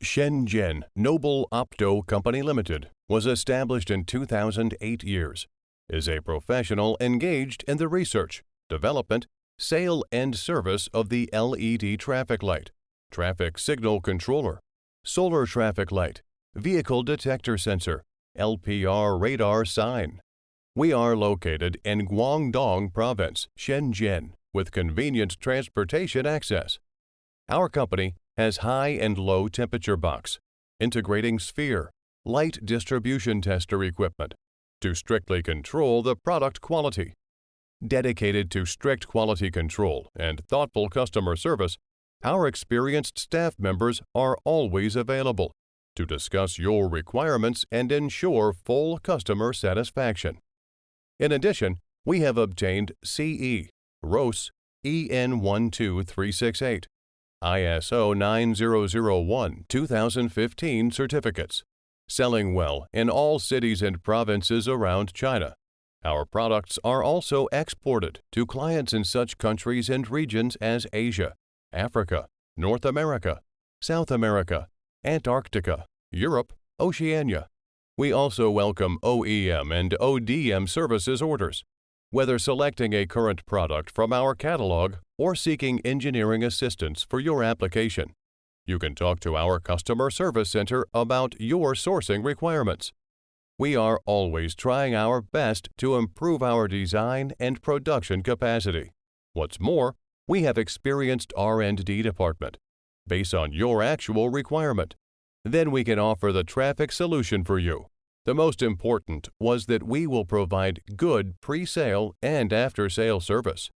SHENZHEN Noble Opto Company Limited was established in 2008 years, is a professional engaged in the research, development, sale and service of the LED traffic light, traffic signal controller, solar traffic light, vehicle detector sensor, LPR radar sign. We are located in Guangdong Province, Shenzhen, with convenient transportation access. Our company has high and low temperature box, integrating sphere, light distribution tester equipment to strictly control the product quality. Dedicated to strict quality control and thoughtful customer service, our experienced staff members are always available to discuss your requirements and ensure full customer satisfaction. In addition, we have obtained CE, RoHS, EN 12368, ISO 9001-2015 certificates, selling well in all cities and provinces around China. Our products are also exported to clients in such countries and regions as Asia, Africa, North America, South America, Antarctica, Europe, Oceania. We also welcome OEM and ODM services orders, whether selecting a current product from our catalog or seeking engineering assistance for your application. You can talk to our customer service center about your sourcing requirements. We are always trying our best to improve our design and production capacity. What's more, we have experienced R&D department based on your actual requirement. Then we can offer the traffic solution for you. The most important was that we will provide good pre-sale and after-sale service.